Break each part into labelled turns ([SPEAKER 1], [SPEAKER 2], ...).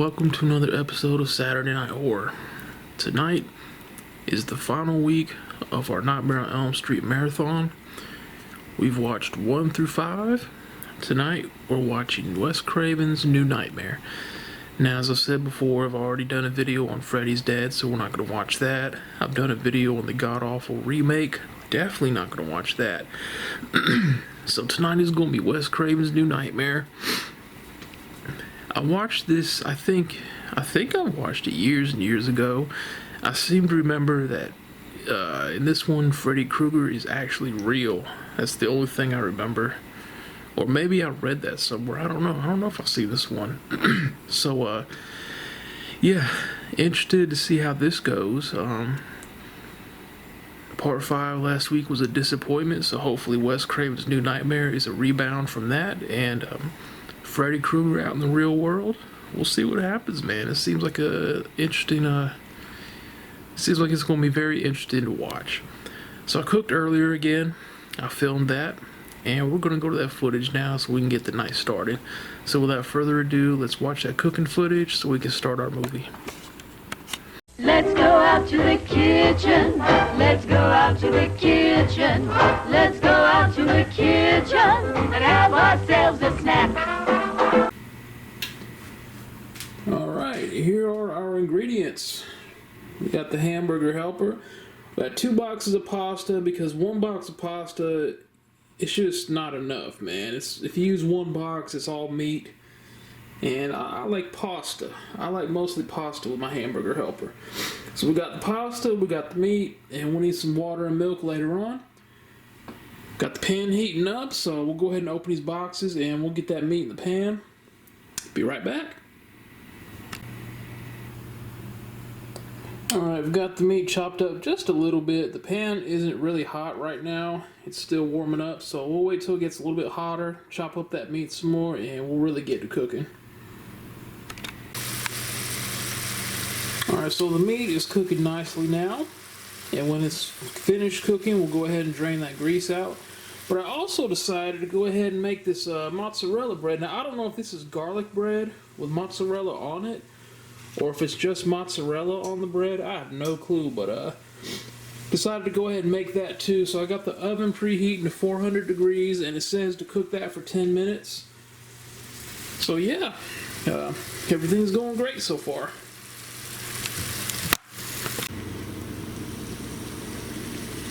[SPEAKER 1] welcome to another episode of Saturday Night Horror. Tonight is the final week of our Nightmare on Elm Street marathon. We've watched 1 through 5. Tonight we're watching Wes Craven's New Nightmare. Now, as I said before, I've already done a video on Freddy's Dead, so we're not going to watch that. I've done a video on the god-awful remake. Definitely not going to watch that. So tonight is going to be Wes Craven's New Nightmare. I watched this, I think I watched it years and years ago. I seem to remember that in this one, Freddy Krueger is actually real. That's the only thing I remember. Or maybe I read that somewhere. I don't know. I don't know if I'll see this one. So, yeah, interested to see how this goes. Part 5 last week was a disappointment, so hopefully Wes Craven's New Nightmare is a rebound from that, and Freddy Krueger out in the real world. We'll see what happens, man. It seems like a interesting, seems like it's going to be very interesting to watch. So I cooked earlier again. I filmed that, and we're going to go to that footage now so we can get the night started. So without further ado, let's watch that cooking footage so we can start our movie.
[SPEAKER 2] Let's go out to the kitchen. Let's go out to the kitchen. Let's go out to the kitchen and have ourselves a snack.
[SPEAKER 1] Alright, here are our ingredients. We got the hamburger helper. We got 2 boxes of pasta because 1 box of pasta, it's just not enough, man. If you use 1 box, it's all meat. And I like pasta. I like mostly pasta with my hamburger helper. So we got the pasta, we got the meat, and we need some water and milk later on. Got the pan heating up, so we'll go ahead and open these boxes and we'll get that meat in the pan. Be right back. Alright, we've got the meat chopped up just a little bit. The pan isn't really hot right now. It's still warming up, so we'll wait till it gets a little bit hotter, chop up that meat some more, and we'll really get to cooking. Alright, so the meat is cooking nicely now. And when it's finished cooking, we'll go ahead and drain that grease out. But I also decided to go ahead and make this mozzarella bread. Now, I don't know if this is garlic bread with mozzarella on it, or if it's just mozzarella on the bread. I have no clue, but decided to go ahead and make that too. So I got the oven preheating to 400 degrees, and it says to cook that for 10 minutes. So yeah, everything's going great so far.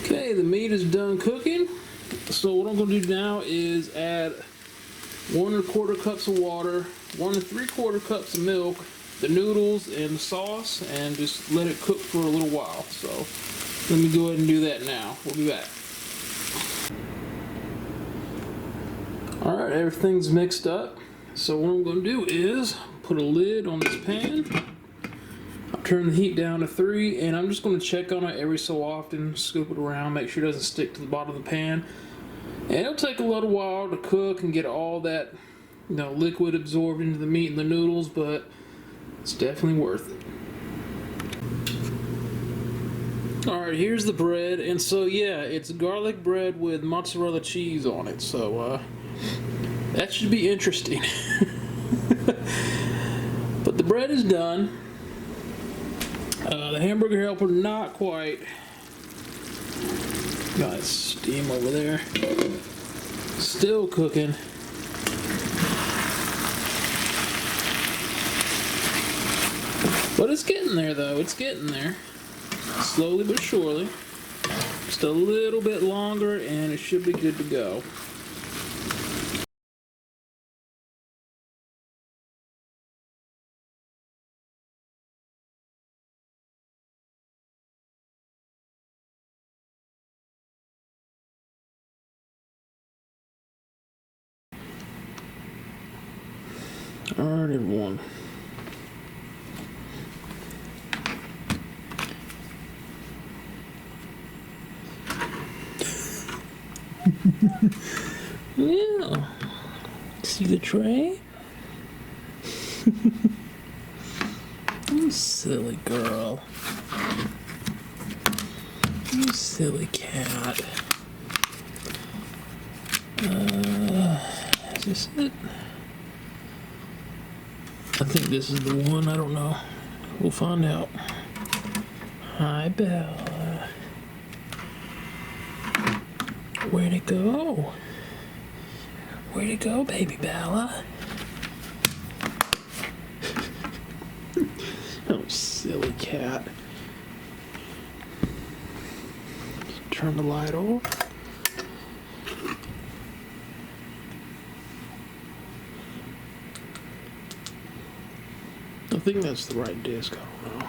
[SPEAKER 1] Okay, the meat is done cooking. So what I'm going to do now is add 1 1/4 cups of water, 1 3/4 cups of milk, the noodles and the sauce, and just let it cook for a little while. So let me go ahead and do that now. We'll be back. Alright, everything's mixed up. So what I'm going to do is put a lid on this pan. I'll turn the heat down to 3, and I'm just going to check on it every so often, scoop it around, make sure it doesn't stick to the bottom of the pan. And it'll take a little while to cook and get all that, liquid absorbed into the meat and the noodles, but it's definitely worth it. Alright, here's the bread, and so yeah, it's garlic bread with mozzarella cheese on it, so that should be interesting. But the bread is done. The hamburger helper, not quite. Got steam over there. Still cooking. But it's getting there, though. It's getting there. Slowly but surely. Just a little bit longer, and it should be good to go. Alright, everyone. Yeah. See the tray? You silly girl. You silly cat. Is this it? I think this is the one. I don't know. We'll find out. Hi, Bella. Where'd it go? Where'd it go, baby Bella? Oh, silly cat. Turn the light off. I think that's the right disc. I don't know.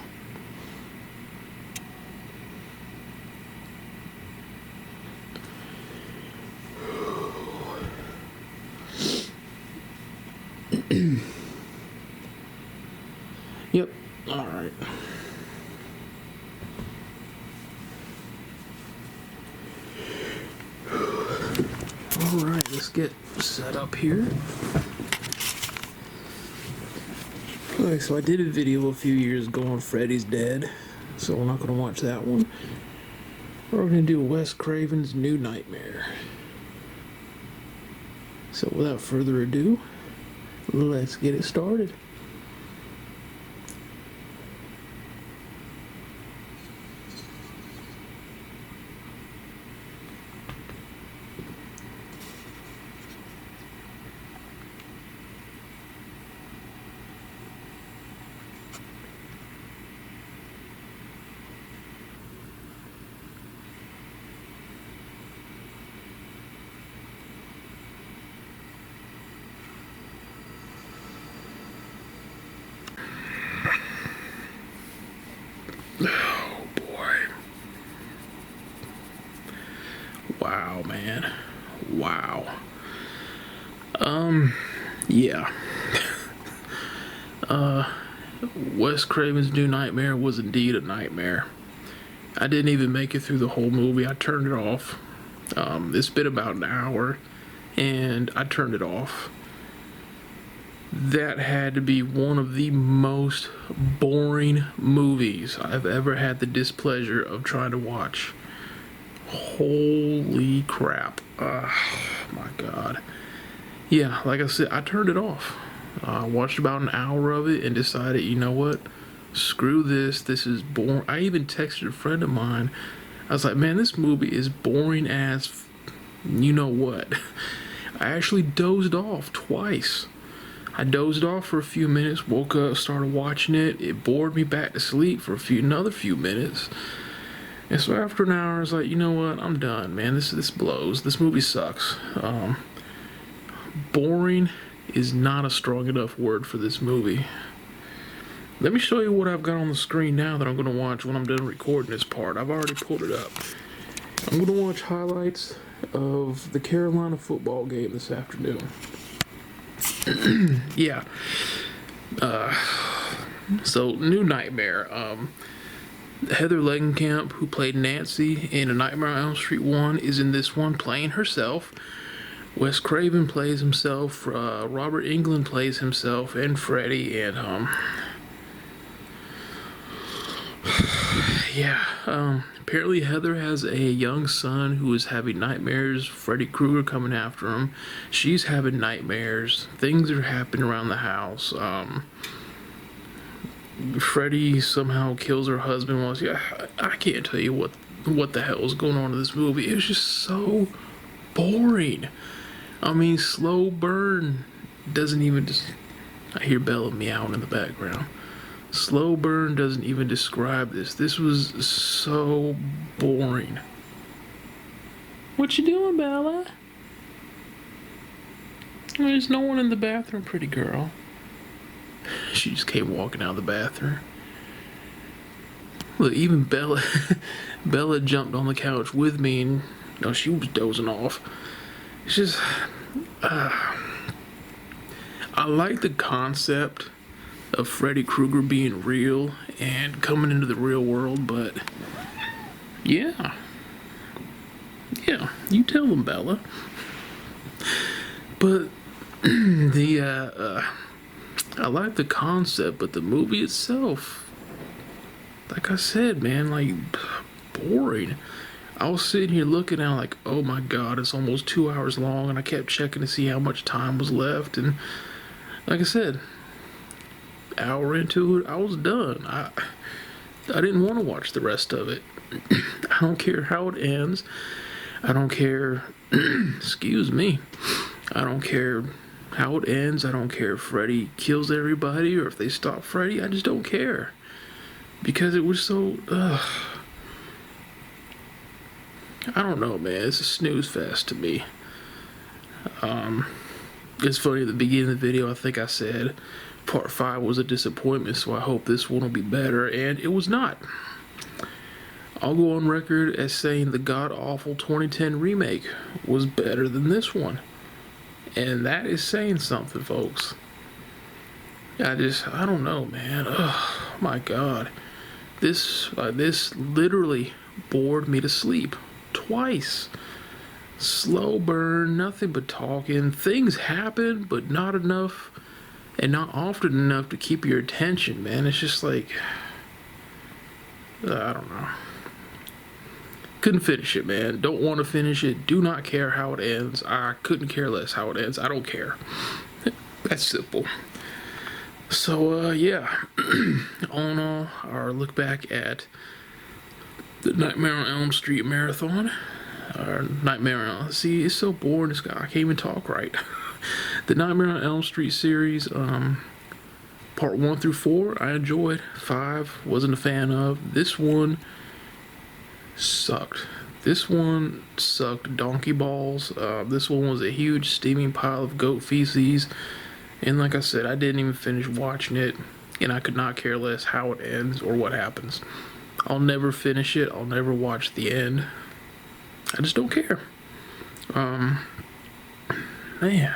[SPEAKER 1] Yep. All right. All right. Let's get set up here. Okay, so I did a video a few years ago on Freddy's Dead, so we're not going to watch that one. We're going to do Wes Craven's New Nightmare. So without further ado, let's get it started. Oh boy. Wow, man. Wow. Yeah. Wes Craven's New Nightmare was indeed a nightmare. I didn't even make it through the whole movie. I turned it off. It's been about an hour, and I turned it off. That had to be one of the most boring movies I've ever had the displeasure of trying to watch. Holy crap. Oh my god. Yeah, like I said, I turned it off. I watched about an hour of it and decided, you know what? Screw this. This is boring. I even texted a friend of mine. I was like, man, this movie is boring as you know what. I actually dozed off twice. I dozed off for a few minutes, woke up, started watching it. It bored me back to sleep for another few minutes. And so after an hour, I was like, you know what? I'm done, man. This blows. This movie sucks. Boring is not a strong enough word for this movie. Let me show you what I've got on the screen now that I'm going to watch when I'm done recording this part. I've already pulled it up. I'm going to watch highlights of the Carolina football game this afternoon. Yeah. So, New Nightmare. Heather Langenkamp, who played Nancy in A Nightmare on Elm Street 1, is in this one playing herself. Wes Craven plays himself. Robert Englund plays himself and Freddy. And, yeah. Apparently Heather has a young son who is having nightmares. Freddy Krueger coming after him. She's having nightmares. Things are happening around the house. Freddy somehow kills her husband. I can't tell you what the hell is going on in this movie. It's just so boring. I mean, slow burn doesn't even I hear Bella meowing in the background. Slow burn doesn't even describe this. This was so boring. What you doing, Bella? There's no one in the bathroom, pretty girl. She just came walking out of the bathroom. Look, even Bella Bella jumped on the couch with me and she was dozing off. It's just I like the concept of Freddy Krueger being real and coming into the real world, but yeah, you tell them, Bella. But I like the concept, but the movie itself, like I said, man, like, boring. I was sitting here looking at it like, oh my god, it's almost 2 hours long, and I kept checking to see how much time was left, and like I said, hour into it, I was done. I didn't want to watch the rest of it. I don't care how it ends. I don't care, excuse me, I don't care how it ends. I don't care if Freddy kills everybody or if they stop Freddy. I just don't care. Because it was so, I don't know, man. It's a snooze fest to me. It's funny, at the beginning of the video, I think I said part 5 was a disappointment, so I hope this one will be better, and it was not. I'll go on record as saying the god-awful 2010 remake was better than this one. And that is saying something, folks. I don't know, man. Oh, my God. This literally bored me to sleep. Twice. Slow burn, nothing but talking. Things happen, but not enough and not often enough to keep your attention, man. It's just like, I don't know. Couldn't finish it, man. Don't want to finish it. Do not care how it ends. I couldn't care less how it ends. I don't care. That's simple. So, yeah. All in all, our look back at the Nightmare on Elm Street marathon. See, it's so boring. This guy, I can't even talk right. The Nightmare on Elm Street series, part 1 through 4, I enjoyed. 5, wasn't a fan of. This one sucked. This one sucked donkey balls. This one was a huge steaming pile of goat feces. And like I said, I didn't even finish watching it. And I could not care less how it ends or what happens. I'll finish it. I'll never watch the end. I just don't care. Man.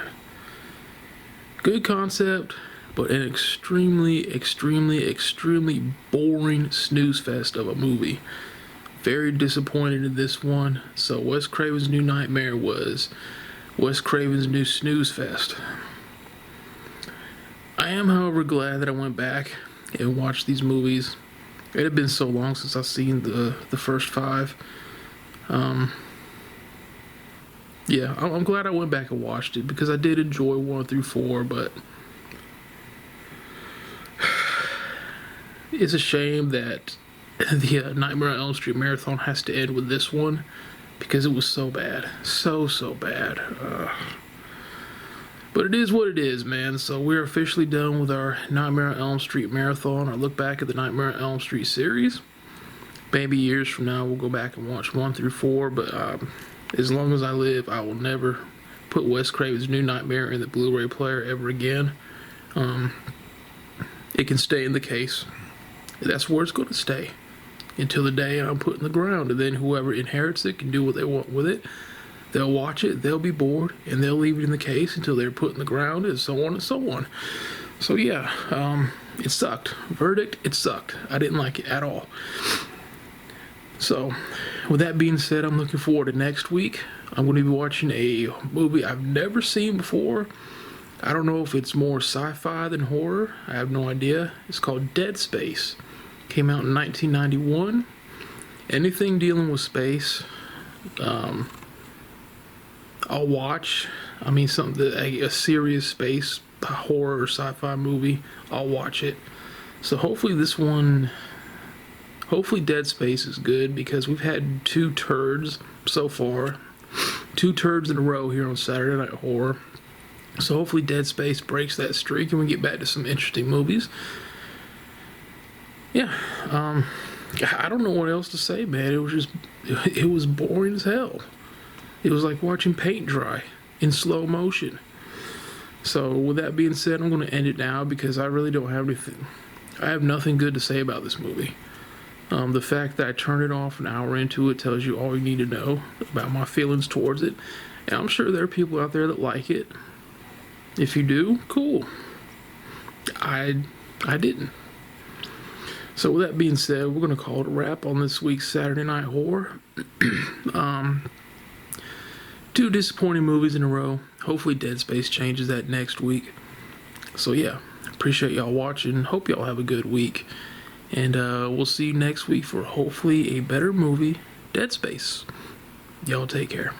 [SPEAKER 1] Good concept, but an extremely, extremely, extremely boring snooze fest of a movie. Very disappointed in this one. So Wes Craven's New Nightmare was Wes Craven's new snooze fest. I am, however, glad that I went back and watched these movies. It had been so long since I've seen the first 5. Yeah, I'm glad I went back and watched it because I did enjoy 1 through 4, but it's a shame that the Nightmare on Elm Street marathon has to end with this one because it was so bad. So bad. But it is what it is, man. So we're officially done with our Nightmare on Elm Street marathon. Our look back at the Nightmare on Elm Street series. Maybe years from now we'll go back and watch 1 through 4, but as long as I live, I will never put Wes Craven's New Nightmare in the Blu-ray player ever again. It can stay in the case. That's where it's going to stay until the day I'm put in the ground, and then whoever inherits it can do what they want with it. They'll watch it, they'll be bored, and they'll leave it in the case until they're put in the ground, and so on and so on. So yeah, it sucked. Verdict, it sucked. I didn't like it at all. So, with that being said, I'm looking forward to next week. I'm going to be watching a movie I've never seen before. I don't know if it's more sci-fi than horror. I have no idea. It's called Dead Space. Came out in 1991. Anything dealing with space, I'll watch. I mean, a serious space horror or sci-fi movie, I'll watch it. So hopefully Dead Space is good because we've had 2 turds so far. 2 turds in a row here on Saturday Night Horror. So hopefully Dead Space breaks that streak and we get back to some interesting movies. Yeah, I don't know what else to say, man. It was boring as hell. It was like watching paint dry in slow motion. So with that being said, I'm going to end it now because I really don't have anything. I have nothing good to say about this movie. The fact that I turned it off an hour into it tells you all you need to know about my feelings towards it. And I'm sure there are people out there that like it. If you do, cool. I didn't. So with that being said, we're going to call it a wrap on this week's Saturday Night Horror. 2 disappointing movies in a row. Hopefully Dead Space changes that next week. So yeah, appreciate y'all watching. Hope y'all have a good week. And we'll see you next week for hopefully a better movie, Dead Space. Y'all take care.